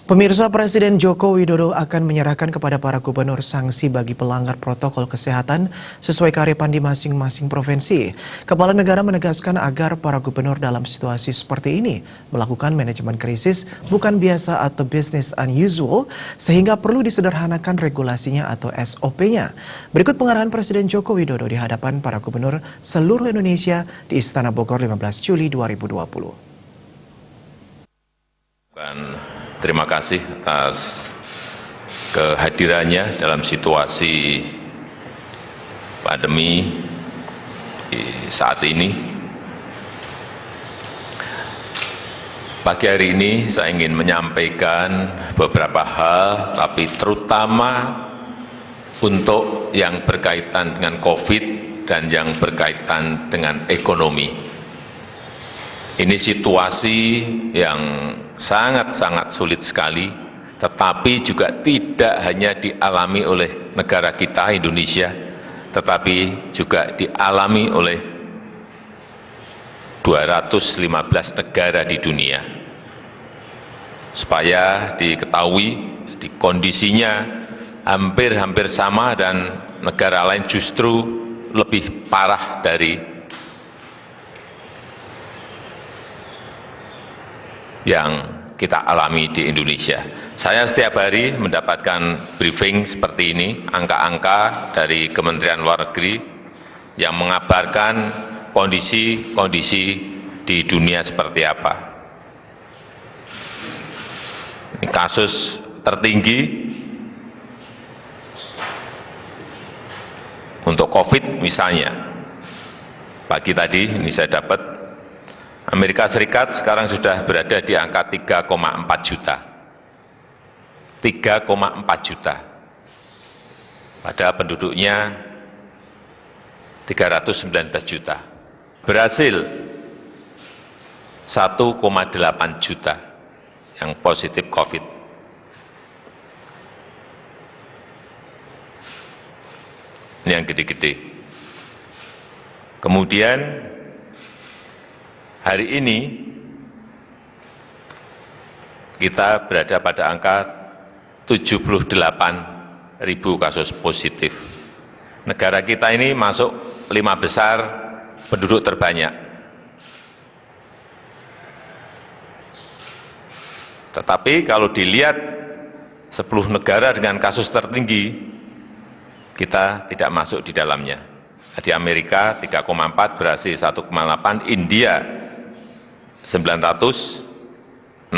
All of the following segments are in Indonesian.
Pemirsa, Presiden Joko Widodo akan menyerahkan kepada para gubernur sanksi bagi pelanggar protokol kesehatan sesuai kearifan di masing-masing provinsi. Kepala negara menegaskan agar para gubernur dalam situasi seperti ini melakukan manajemen krisis bukan biasa atau business unusual, sehingga perlu disederhanakan regulasinya atau SOP-nya. Berikut pengarahan Presiden Joko Widodo di hadapan para gubernur seluruh Indonesia di Istana Bogor 15 Juli 2020. Terima kasih atas kehadirannya dalam situasi pandemi saat ini. Pagi hari ini saya ingin menyampaikan beberapa hal, tapi terutama untuk yang berkaitan dengan COVID dan yang berkaitan dengan ekonomi. Ini situasi yang sangat-sangat sulit sekali, tetapi juga tidak hanya dialami oleh negara kita, Indonesia, tetapi juga dialami oleh 215 negara di dunia. Supaya diketahui, di kondisinya hampir-hampir sama dan negara lain justru lebih parah dari yang kita alami di Indonesia. Saya setiap hari mendapatkan briefing seperti ini, angka-angka dari Kementerian Luar Negeri yang mengabarkan kondisi-kondisi di dunia seperti apa. Ini kasus tertinggi untuk COVID misalnya. Pagi tadi ini saya dapat Amerika Serikat sekarang sudah berada di angka 3,4 juta. 3,4 juta. Padahal penduduknya 319 juta. Brasil 1,8 juta yang positif COVID. Ini yang gede-gede. Kemudian hari ini kita berada pada angka 78.000 kasus positif. Negara kita ini masuk 5 besar penduduk terbanyak. Tetapi kalau dilihat 10 negara dengan kasus tertinggi, kita tidak masuk di dalamnya. Di Amerika 3,4, Brasil 1,8, India 906.000,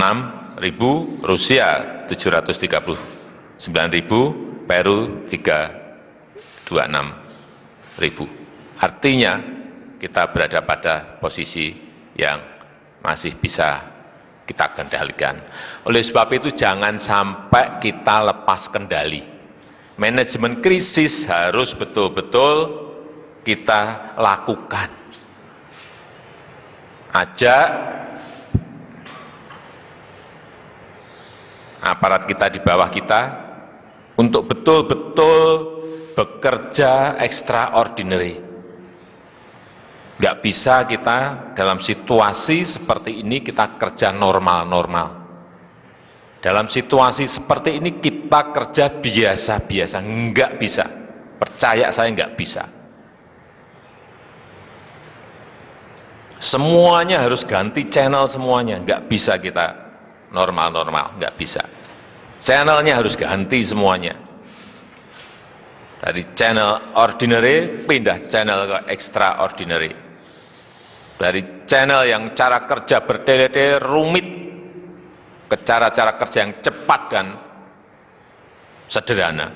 Rusia 739.000, Peru 326.000. Artinya kita berada pada posisi yang masih bisa kita kendalikan. Oleh sebab itu jangan sampai kita lepas kendali. Manajemen krisis harus betul-betul kita lakukan. Ajak aparat kita di bawah kita untuk betul-betul bekerja extraordinary. Nggak bisa kita dalam situasi seperti ini kita kerja normal-normal. Dalam situasi seperti ini kita kerja biasa-biasa, nggak bisa. Percaya saya nggak bisa. Semuanya harus ganti channel semuanya, nggak bisa kita normal-normal, nggak bisa. Channelnya harus ganti semuanya. Dari channel ordinary, pindah channel ke extraordinary. Dari channel yang cara kerja bertele-tele rumit, ke cara-cara kerja yang cepat dan sederhana.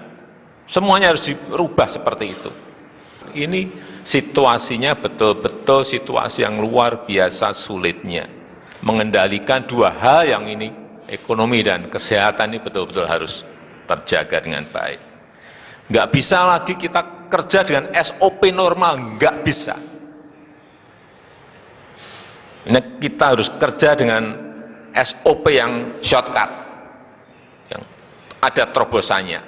Semuanya harus dirubah seperti itu. Ini situasinya betul-betul situasi yang luar biasa sulitnya. Mengendalikan dua hal yang ini, ekonomi dan kesehatan ini betul-betul harus terjaga dengan baik. Nggak bisa lagi kita kerja dengan SOP normal, nggak bisa. Ini kita harus kerja dengan SOP yang shortcut, yang ada terobosannya.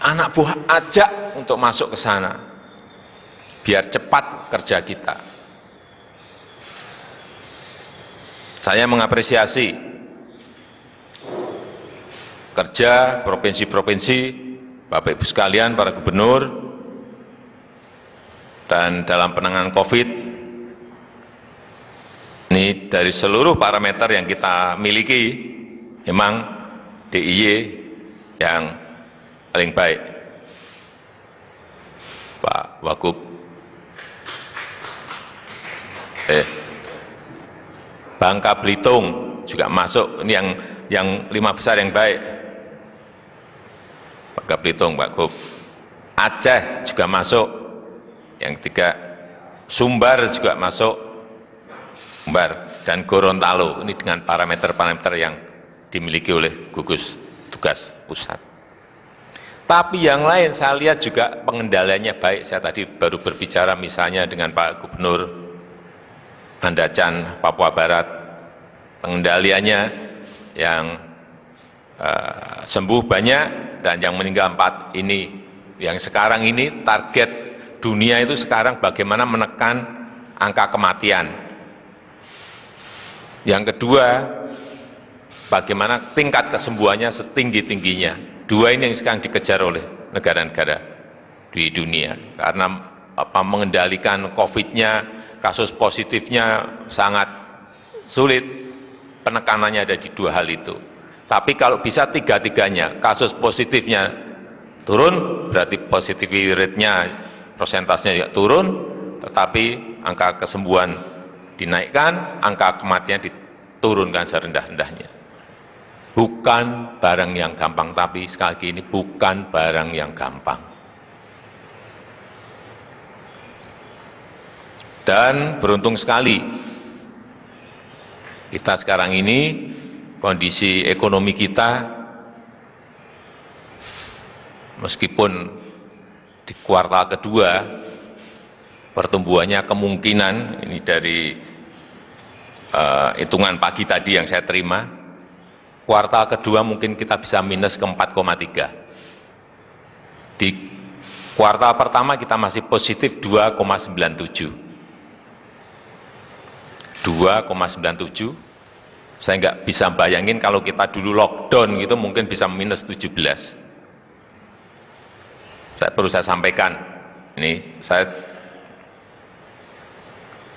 Anak buah ajak untuk masuk ke sana, biar cepat kerja kita. Saya mengapresiasi kerja provinsi-provinsi, Bapak Ibu sekalian, para gubernur, dan dalam penanganan COVID, ini dari seluruh parameter yang kita miliki, memang DIY yang paling baik. Pak Wagub, Bangka Belitung juga masuk, ini yang 5 besar yang baik. Bangka Belitung, Pak Gub. Aceh juga masuk, yang 3. Sumbar juga masuk, Sumbar, dan Gorontalo, ini dengan parameter-parameter yang dimiliki oleh gugus tugas pusat. Tapi yang lain saya lihat juga pengendaliannya baik. Saya tadi baru berbicara misalnya dengan Pak Gubernur Andacan, Papua Barat, pengendaliannya yang sembuh banyak dan yang meninggal 4 ini. Yang sekarang ini target dunia itu sekarang bagaimana menekan angka kematian. Yang kedua, bagaimana tingkat kesembuhannya setinggi-tingginya. 2 ini yang sekarang dikejar oleh negara-negara di dunia. Karena mengendalikan COVID-nya, kasus positifnya sangat sulit, penekanannya ada di 2 hal itu. Tapi kalau bisa 3-tiganya, kasus positifnya turun, berarti positivity rate-nya, persentasenya juga turun, tetapi angka kesembuhan dinaikkan, angka kematian diturunkan serendah-rendahnya. Bukan barang yang gampang, tapi sekali lagi ini bukan barang yang gampang. Dan beruntung sekali, kita sekarang ini, kondisi ekonomi kita, meskipun di kuartal kedua, pertumbuhannya kemungkinan, ini dari hitungan pagi tadi yang saya terima, kuartal kedua mungkin kita bisa minus ke 4,3. Di kuartal pertama kita masih positif 2,97. 2,97. Saya nggak bisa bayangin kalau kita dulu lockdown gitu mungkin bisa minus 17. Perlu saya sampaikan, ini saya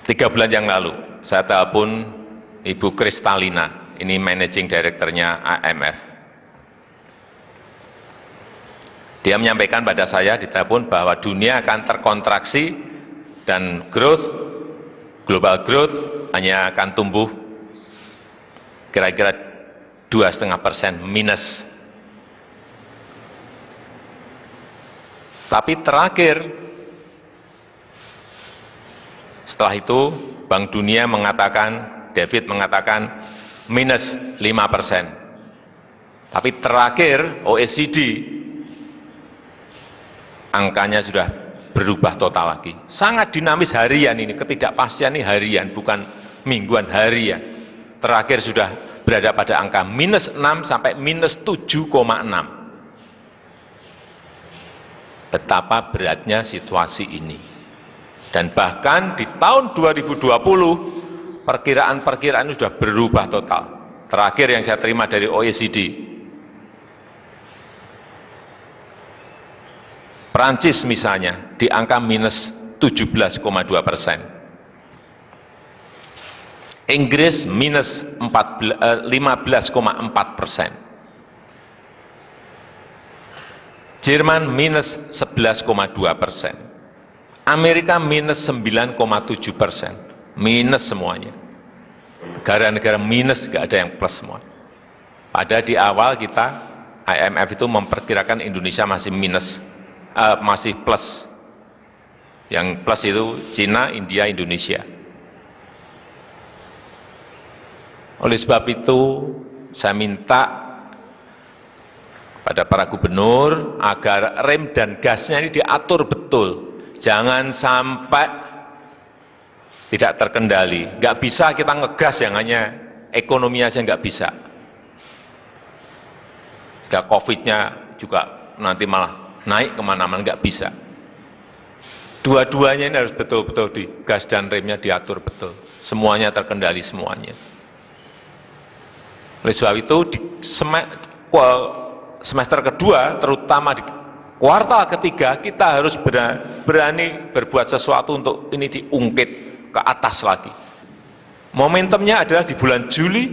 3 bulan yang lalu, saya telepon Ibu Kristalina, ini managing director-nya IMF. Dia menyampaikan pada saya di telepon bahwa dunia akan terkontraksi dan growth, global growth hanya akan tumbuh kira-kira 2,5% minus. Tapi terakhir, setelah itu Bank Dunia mengatakan, David mengatakan minus 5%. Tapi terakhir OECD, angkanya sudah berubah total lagi. Sangat dinamis harian ini, ketidakpastian ini harian, bukan mingguan, harian. Terakhir sudah berada pada angka minus 6 sampai minus 7,6. Betapa beratnya situasi ini. Dan bahkan di tahun 2020, perkiraan-perkiraan sudah berubah total. Terakhir yang saya terima dari OECD, Prancis misalnya di angka minus 17,2%. Inggris minus 15,4%. Jerman minus 11,2%. Amerika minus 9,7%. Minus semuanya. Negara-negara minus, nggak ada yang plus semua. Pada di awal kita, IMF itu memperkirakan Indonesia masih minus, masih plus. Yang plus itu Cina, India, Indonesia. Oleh sebab itu, saya minta pada para gubernur agar rem dan gasnya ini diatur betul. Jangan sampai tidak terkendali. Nggak bisa kita ngegas yang hanya ekonomi aja, nggak bisa. Nggak COVID-nya juga nanti malah naik kemana-mana, nggak bisa. Dua-duanya ini harus betul-betul di gas dan remnya diatur betul. Semuanya terkendali semuanya. Oleh sebab itu, semester kedua, terutama di kuartal ketiga, kita harus berani berbuat sesuatu untuk ini diungkit ke atas lagi. Momentumnya adalah di bulan Juli,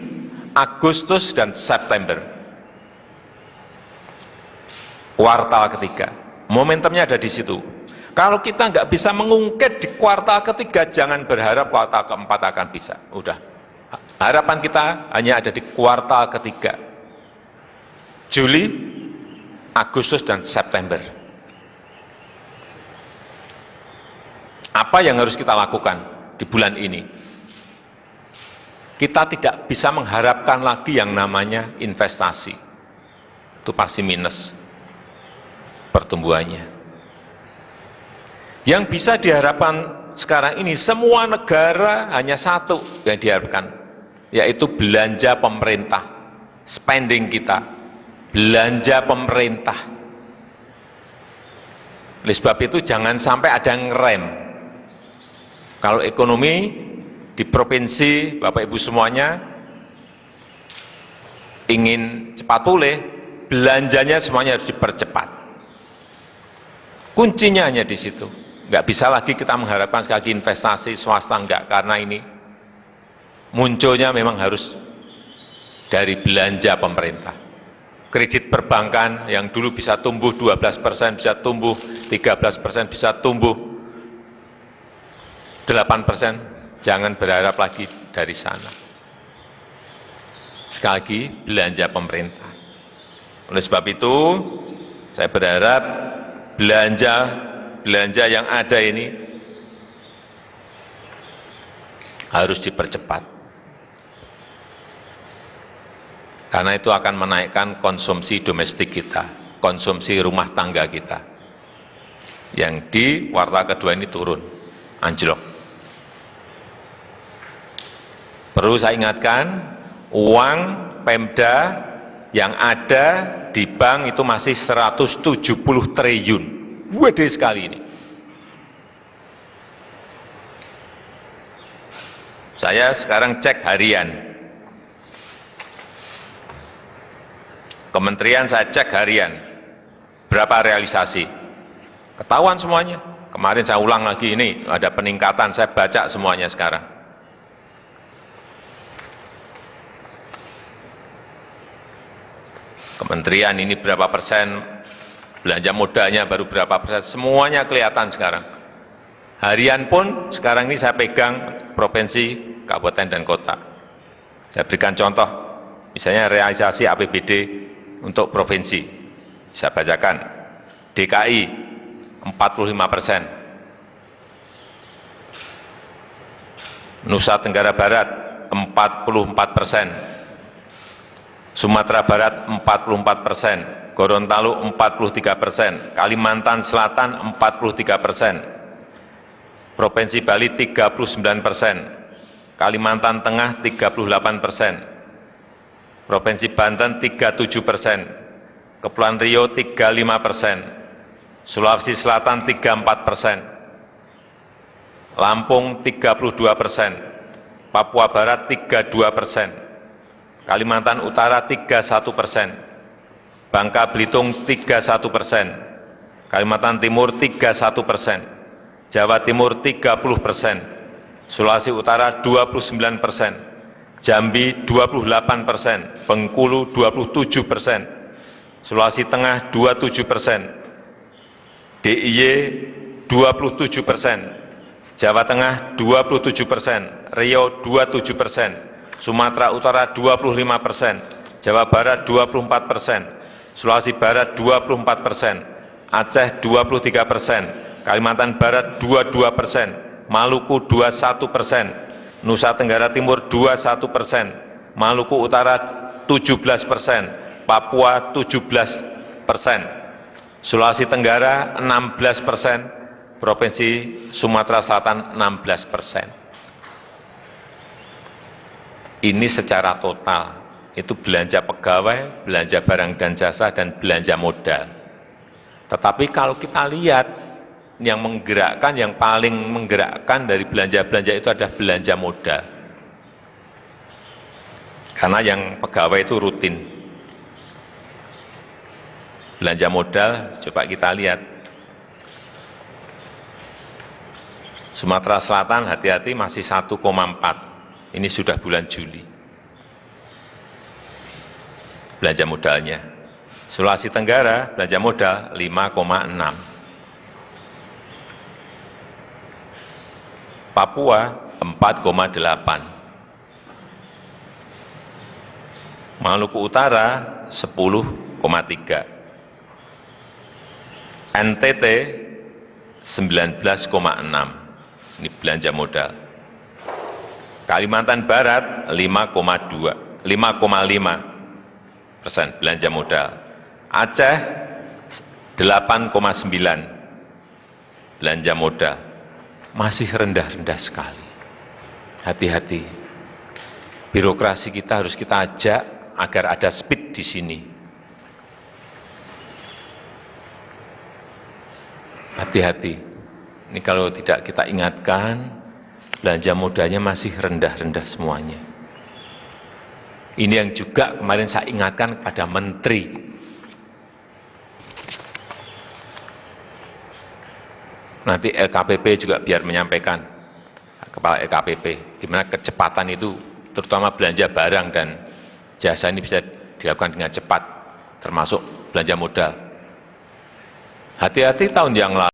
Agustus, dan September. Kuartal ketiga. Momentumnya ada di situ. Kalau kita nggak bisa mengungkit di kuartal ketiga, jangan berharap kuartal keempat akan bisa. Udah. Harapan kita hanya ada di kuartal ketiga. Juli, Agustus, dan September. Apa yang harus kita lakukan di bulan ini? Kita tidak bisa mengharapkan lagi yang namanya investasi. Itu pasti minus pertumbuhannya. Yang bisa diharapkan sekarang ini, semua negara hanya satu yang diharapkan, yaitu belanja pemerintah, spending kita, belanja pemerintah. Oleh sebab itu jangan sampai ada yang ngerem. Kalau ekonomi di provinsi, Bapak Ibu semuanya ingin cepat pulih, belanjanya semuanya harus dipercepat. Kuncinya hanya di situ. Nggak bisa lagi kita mengharapkan sekali lagi investasi swasta, enggak, karena ini munculnya memang harus dari belanja pemerintah. Kredit perbankan yang dulu bisa tumbuh 12%, bisa tumbuh 13%, bisa tumbuh 8%, jangan berharap lagi dari sana. Sekali lagi, belanja pemerintah. Oleh sebab itu, saya berharap belanja yang ada ini harus dipercepat. Karena itu akan menaikkan konsumsi domestik kita, konsumsi rumah tangga kita. Yang di kuartal kedua ini turun, anjlok. Perlu saya ingatkan, uang Pemda yang ada di bank itu masih 170 triliun. Gede sekali ini. Saya sekarang cek harian. Kementerian saya cek harian. Berapa realisasi? Ketahuan semuanya. Kemarin saya ulang lagi, ini ada peningkatan, saya baca semuanya sekarang. Kementerian ini berapa persen, belanja modalnya baru berapa persen, semuanya kelihatan sekarang. Harian pun sekarang ini saya pegang provinsi, kabupaten, dan kota. Saya berikan contoh, misalnya realisasi APBD untuk provinsi. Saya bacakan, DKI 45%, Nusa Tenggara Barat 44%, Sumatera Barat 44%, Gorontalo 43%, Kalimantan Selatan 43%, Provinsi Bali 39%, Kalimantan Tengah 38%, Provinsi Banten 37%, Kepulauan Riau 35%, Sulawesi Selatan 34%, Lampung 32%, Papua Barat 32%, Kalimantan Utara 31%, Bangka Belitung 31%, Kalimantan Timur 31%, Jawa Timur 30%, Sulawesi Utara 29%, Jambi 28%, Bengkulu 27%, Sulawesi Tengah 27%, DIY 27%, Jawa Tengah 27%, Riau 27%, Sumatera Utara 25%, Jawa Barat 24%, Sulawesi Barat 24%, Aceh 23%, Kalimantan Barat 22%, Maluku 21%, Nusa Tenggara Timur 21%, Maluku Utara 17%, Papua 17%, Sulawesi Tenggara 16%, Provinsi Sumatera Selatan 16%. Ini secara total, itu belanja pegawai, belanja barang dan jasa, dan belanja modal. Tetapi kalau kita lihat, yang menggerakkan, yang paling menggerakkan dari belanja-belanja itu adalah belanja modal. Karena yang pegawai itu rutin. Belanja modal, coba kita lihat. Sumatera Selatan hati-hati masih 1,4. Ini sudah bulan Juli. Belanja modalnya. Sulawesi Tenggara belanja modal 5,6. Papua 4,8. Maluku Utara 10,3. NTT 19,6. Ini belanja modal. Kalimantan Barat 5,5% belanja modal. Aceh 8,9 belanja modal. Masih rendah-rendah sekali. Hati-hati. Birokrasi kita harus kita ajak agar ada speed di sini. Hati-hati. Ini kalau tidak kita ingatkan, belanja modalnya masih rendah-rendah semuanya. Ini yang juga kemarin saya ingatkan kepada Menteri. Nanti LKPP juga biar menyampaikan, Kepala LKPP, di mana kecepatan itu, terutama belanja barang dan jasa ini bisa dilakukan dengan cepat, termasuk belanja modal. Hati-hati tahun yang lalu.